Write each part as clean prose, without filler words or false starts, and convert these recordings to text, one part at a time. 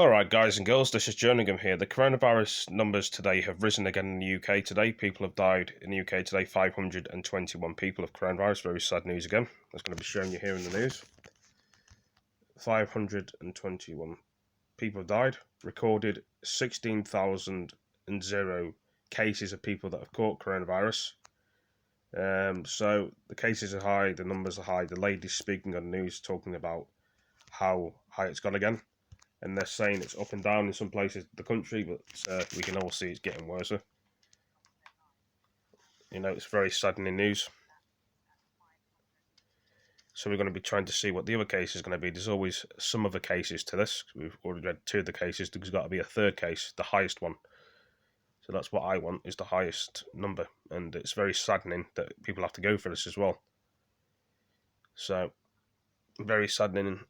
Alright guys and girls, this is jerningham here. The coronavirus numbers today have risen again in the UK today. People have died in the UK today, 521 people of coronavirus. Very sad news again. That's going to be showing you here in the news. 521 people have died. Recorded 16,000 cases of people that have caught coronavirus. So the cases are high, the numbers are high. The lady's speaking on the news talking about how high it's gone again. And they're saying it's up and down in some places of the country, but we can all see it's getting worse. You know, it's very saddening news. So we're going to be trying to see what the other case is going to be. There's always some other cases to this. We've already read 2 of the cases. There's got to be a 3rd case, the highest one. So that's what I want, is the highest number. And it's very saddening that people have to go for this as well. So, very saddening.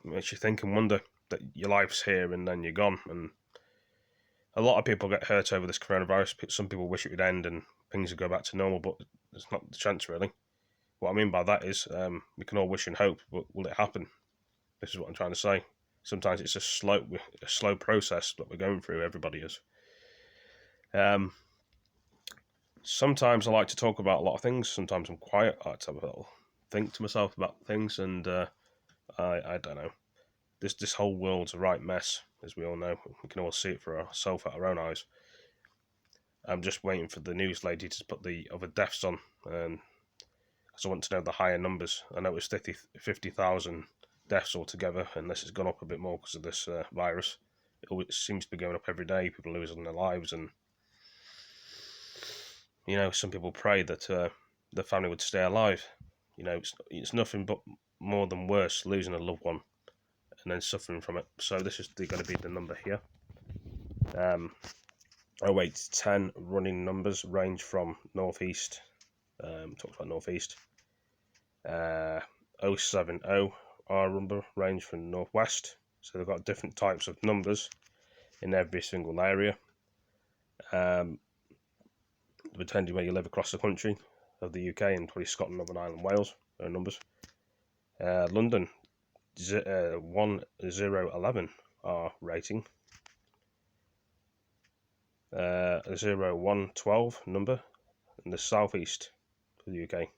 Makes you think and wonder that your life's here and then you're gone. And a lot of people get hurt over this coronavirus. Some people wish it would end and things would go back to normal, but there's not the chance really. What I mean by that is we can all wish and hope, but will it happen? This is what I'm trying to say. Sometimes it's a slow process that we're going through. Everybody is. Sometimes I like to talk about a lot of things. Sometimes I'm quiet. I like to have a little think to myself about things, and I don't know. This whole world's a right mess, as we all know. We can all see it for ourselves at our own eyes. I'm just waiting for the news lady to put the other deaths on, because I want to know the higher numbers. I know it's 50,000 deaths altogether, and this has gone up a bit more because of this virus. It seems to be going up every day. People losing their lives, and you know, some people pray that the family would stay alive. You know, it's nothing but more than worse losing a loved one and then suffering from it. So this is going to be the number here. 08 to 10 running numbers range from northeast. Talks about northeast. 070 our number range from northwest. So they've got different types of numbers in every single area. Depending where you live across the country of the UK, and probably Scotland, Northern Ireland, Wales, their numbers. London 1011 our rating. 0112 number in the southeast of the UK.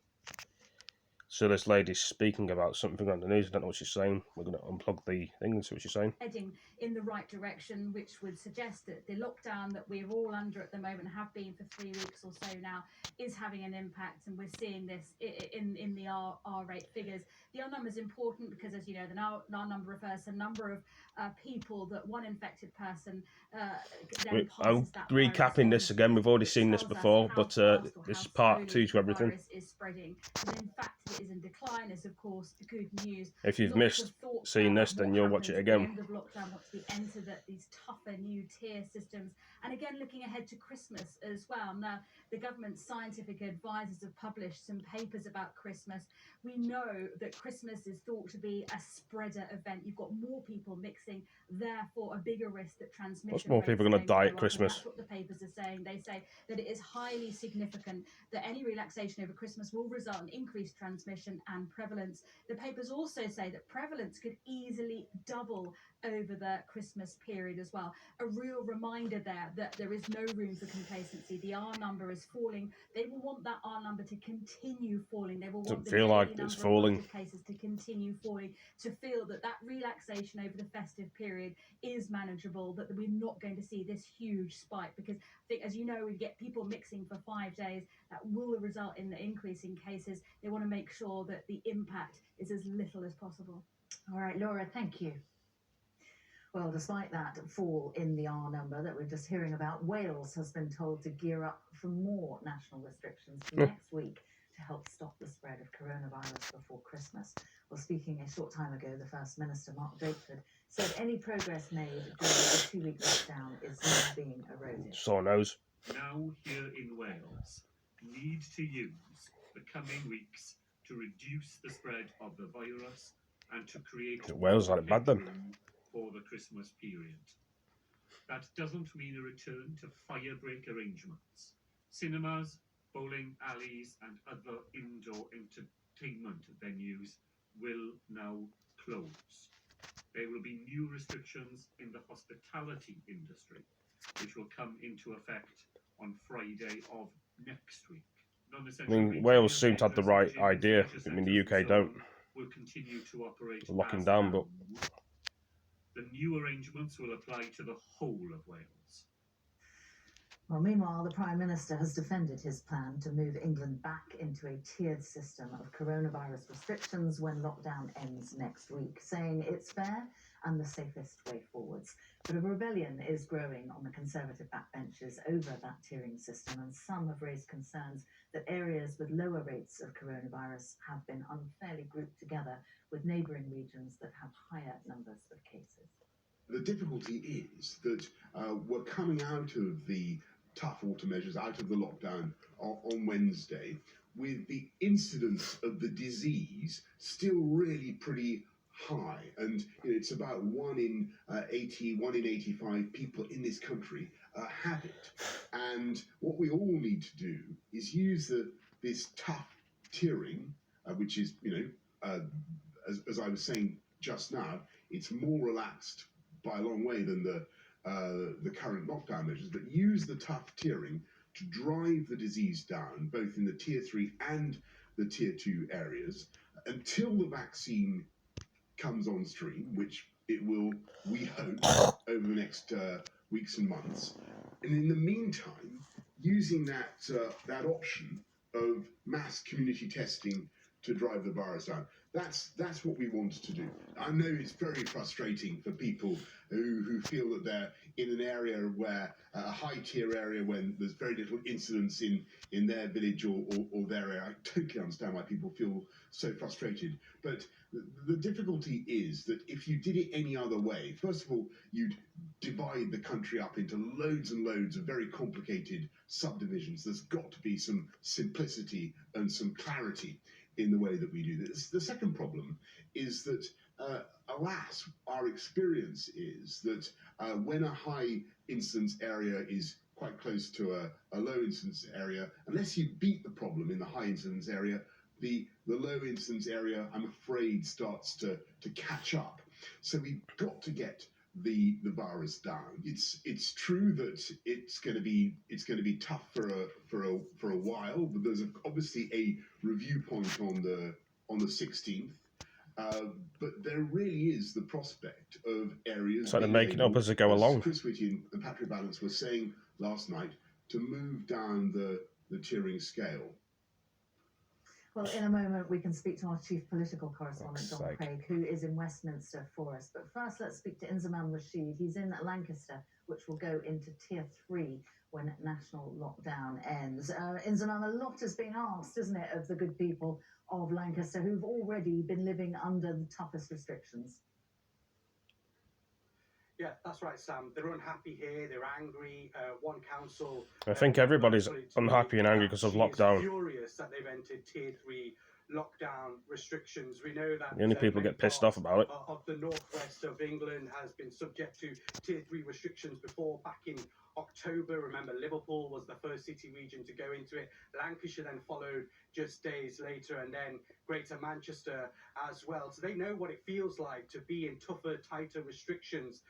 So this lady's speaking about something on the news. I don't know what she's saying. We're going to unplug the thing and see what she's saying. Heading in the right direction, which would suggest that the lockdown that we're all under at the moment, have been for 3 weeks or so now, is having an impact, and we're seeing this in the R rate figures. The R number is important because, as you know, the R number refers to the number of people that one infected person then passes that virus recapping this again. We've already seen this before, but this is part 2 to everything. Is spreading, and in fact it is in decline, is of course good news. If you've seen this, then you'll watch it again. End of lockdown, once we enter these tougher new tier systems, and again looking ahead to Christmas as well. Now, the government's scientific advisors have published some papers about Christmas. We know that Christmas is thought to be a spreader event. You've got more people mixing, therefore a bigger risk that transmission. What's more people going to die at Christmas? That's what the papers are saying. They say that it is highly significant that any relaxation over Christmas will result in increased transmission and prevalence. The papers also say that prevalence could easily double over the Christmas period as well. A real reminder there that there is no room for complacency. The R number is falling. They will want that R number to continue falling. They will want the daily number of positive cases to continue falling, to feel that relaxation over the festive period is manageable, that we're not going to see this huge spike, because I think, as you know, we get people mixing for 5 days. That will result in the increase in cases. They want to make sure that the impact is as little as possible. All right, Laura, thank you. Well, despite that fall in the R number that we're just hearing about, Wales has been told to gear up for more national restrictions next week to help stop the spread of coronavirus before Christmas. Well, speaking a short time ago, the First Minister, Mark Drakeford, said any progress made during the 2-week lockdown is now being eroded. So knows. Now here in Wales, need to use the coming weeks to reduce the spread of the virus and to create Wales had it bad then for the Christmas period. That doesn't mean a return to firebreak arrangements. Cinemas, bowling alleys and other indoor entertainment venues will now close. There will be new restrictions in the hospitality industry, which will come into effect on Friday of next week. I mean, Wales seem to have the right idea. I mean, the UK don't. Will continue to operate Locking as down, but now. The new arrangements will apply to the whole of Wales. Well, meanwhile, the Prime Minister has defended his plan to move England back into a tiered system of coronavirus restrictions when lockdown ends next week, saying it's fair and the safest way forwards. But a rebellion is growing on the Conservative backbenches over that tiering system, and some have raised concerns that areas with lower rates of coronavirus have been unfairly grouped together with neighbouring regions that have higher numbers of cases. The difficulty is that we're coming out of the tough autumn measures, out of the lockdown on Wednesday, with the incidence of the disease still really pretty high. And it's about 1 in 80, 1 in 85 people in this country have it. And what we all need to do is use this tough tiering, which is, as I was saying just now, it's more relaxed by a long way than the current lockdown measures, but use the tough tiering to drive the disease down, both in the tier 3 and the tier 2 areas, until the vaccine comes on stream, which it will, we hope, over the next weeks and months. And in the meantime, using that option of mass community testing to drive the virus down. That's what we want to do. I know it's very frustrating for people who feel that they're in an area where, a high tier area, when there's very little incidence in their village or their area. I totally understand why people feel so frustrated. But the difficulty is that if you did it any other way, first of all, you'd divide the country up into loads and loads of very complicated subdivisions. There's got to be some simplicity and some clarity in the way that we do this. The second problem is that, alas, our experience is that when a high incidence area is quite close to a low incidence area, unless you beat the problem in the high incidence area, the low incidence area, I'm afraid, starts to catch up. So we've got to get the virus down. It's true that it's going to be tough for a while, but there's obviously a review point on the 16th. But there really is the prospect of areas. So they're making up as they go along. Chris Whitty and Patrick Balance were saying last night, to move down the tiering scale. Well, in a moment, we can speak to our chief political correspondent, John Craig, who is in Westminster for us. But first, let's speak to Inzamam Rashid. He's in Lancaster, which will go into tier 3 when national lockdown ends. Inzamam, a lot is being asked, isn't it, of the good people of Lancaster who've already been living under the toughest restrictions? Yeah, that's right, Sam. They're unhappy here. They're angry. One council. I think everybody's unhappy and angry because of lockdown. Furious that they've entered tier 3 lockdown restrictions. We know that The only people get pissed off about it. Of the northwest of England has been subject to tier 3 restrictions before, back in October. Remember, Liverpool was the first city region to go into it. Lancashire then followed just days later, and then Greater Manchester as well. So they know what it feels like to be in tougher, tighter restrictions,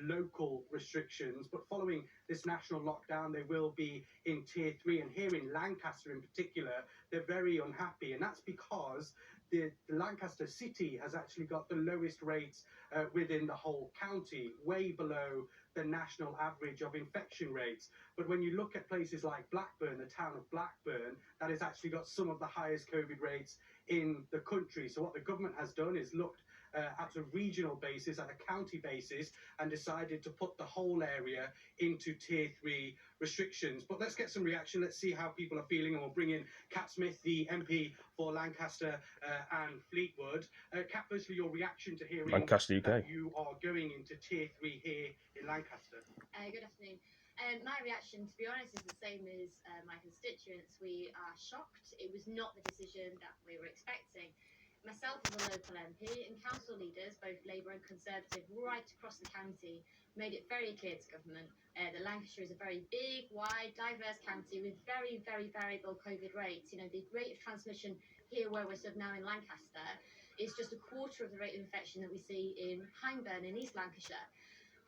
local restrictions. But following this national lockdown, they will be in tier 3. And here in Lancaster in particular, they're very unhappy. And that's because the Lancaster city has actually got the lowest rates within the whole county, way below the national average of infection rates. But when you look at places like Blackburn, the town of Blackburn, that has actually got some of the highest COVID rates in the country. So what the government has done is looked at a regional basis, at a county basis, and decided to put the whole area into tier 3 restrictions. But let's get some reaction. Let's see how people are feeling, and we'll bring in Kat Smith, the MP for Lancaster and Fleetwood. Kat, firstly, your reaction to hearing Lancaster, UK. that you are going into tier 3 here in Lancaster. Good afternoon. My reaction, to be honest, is the same as my constituents. We are shocked. It was not the decision that we were expecting. Myself as a local MP and council leaders, both Labour and Conservative, right across the county, made it very clear to government that Lancashire is a very big, wide, diverse county with very, very variable COVID rates. You know, the rate of transmission here where we're stood now in Lancaster is just a quarter of the rate of infection that we see in Hyndburn in East Lancashire.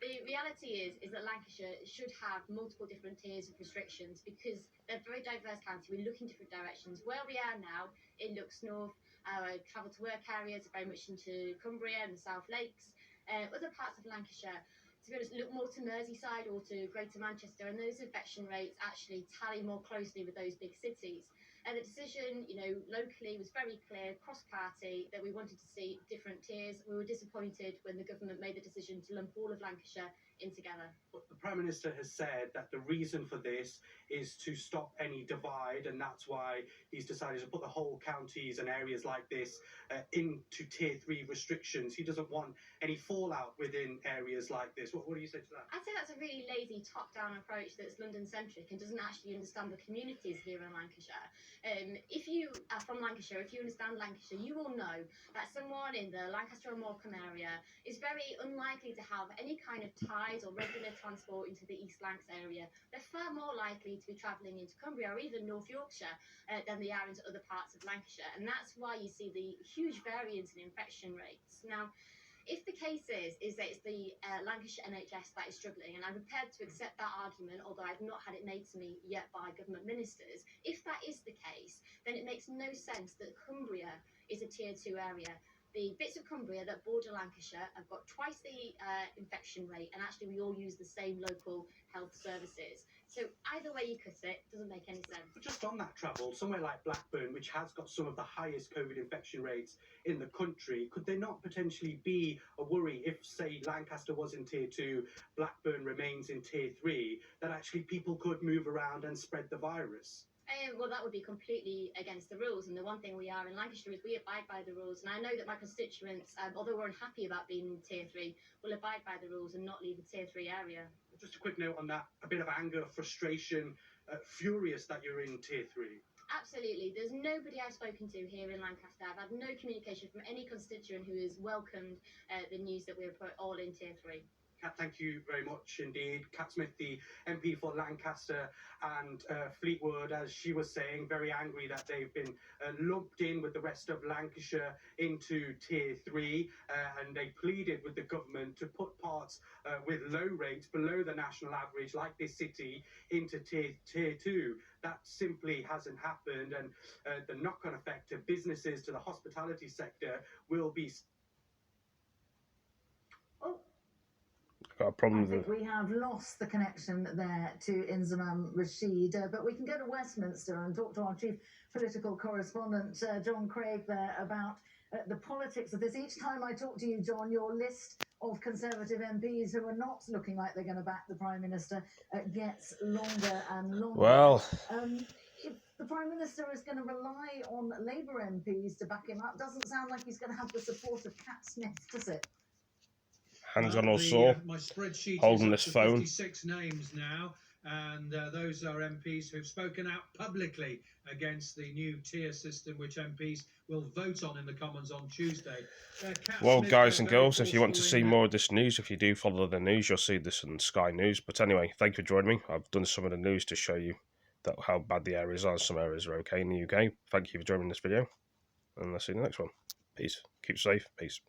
The reality is that Lancashire should have multiple different tiers of restrictions because they're a very diverse county. We look in different directions. Where we are now, it looks north. Our travel to work areas are very much into Cumbria and the South Lakes. Other parts of Lancashire, to be honest, look more to Merseyside or to Greater Manchester, and those infection rates actually tally more closely with those big cities. And the decision, locally was very clear, cross-party, that we wanted to see different tiers. We were disappointed when the government made the decision to lump all of Lancashire in together. But the Prime Minister has said that the reason for this is to stop any divide, and that's why he's decided to put the whole counties and areas like this into Tier 3 restrictions. He doesn't want any fallout within areas like this. What do you say to that? I'd say that's a really lazy top-down approach that's London-centric and doesn't actually understand the communities here in Lancashire. If you are from Lancashire, if you understand Lancashire, you will know that someone in the Lancaster or Morecambe area is very unlikely to have any kind of ties or regular transport into the East Lancs area. They're far more likely to be travelling into Cumbria or even North Yorkshire than they are into other parts of Lancashire. And that's why you see the huge variance in infection rates. Now, if the case is that it's the Lancashire NHS that is struggling, and I'm prepared to accept that argument, although I've not had it made to me yet by government ministers, if that is the case, then it makes no sense that Cumbria is a Tier 2 area. The bits of Cumbria that border Lancashire have got twice the infection rate, and actually we all use the same local health services. So either way you cut it, doesn't make any sense. But just on that travel, somewhere like Blackburn, which has got some of the highest COVID infection rates in the country, could there not potentially be a worry if, say, Lancaster was in Tier 2, Blackburn remains in Tier 3, that actually people could move around and spread the virus? Well, that would be completely against the rules. And the one thing we are in Lancashire is we abide by the rules. And I know that my constituents, although we're unhappy about being in Tier 3, will abide by the rules and not leave a Tier 3 area. Just a quick note on that, a bit of anger, frustration, furious that you're in Tier 3. Absolutely. There's nobody I've spoken to here in Lancaster. I've had no communication from any constituent who has welcomed the news that we're all in Tier 3. Kat, thank you very much indeed. Kat Smith, the MP for Lancaster and Fleetwood, as she was saying, very angry that they've been lumped in with the rest of Lancashire into Tier 3, and they pleaded with the government to put parts with low rates below the national average, like this city, into Tier 2. That simply hasn't happened, and the knock-on effect to businesses, to the hospitality sector, will be... Got a problem I think with we have lost the connection there to Inzamam Rashid, but we can go to Westminster and talk to our chief political correspondent, John Craig, there about the politics of this. Each time I talk to you, John, your list of Conservative MPs who are not looking like they're going to back the Prime Minister gets longer and longer. Well, if the Prime Minister is going to rely on Labour MPs to back him up, doesn't sound like he's going to have the support of Kat Smith, does it? hands on or sore, my spreadsheet holding is this up to phone. 56 names now, and those are MPs who've spoken out publicly against the new tier system, which MPs will vote on in the Commons on Tuesday. Well, guys and girls, if you want to see more of this news, if you do follow the news, you'll see this in Sky News. But anyway, thank you for joining me. I've done some of the news to show you that how bad the areas are. Some areas are okay in the UK. Thank you for joining this video, and I'll see you in the next one. Peace. Keep safe. Peace.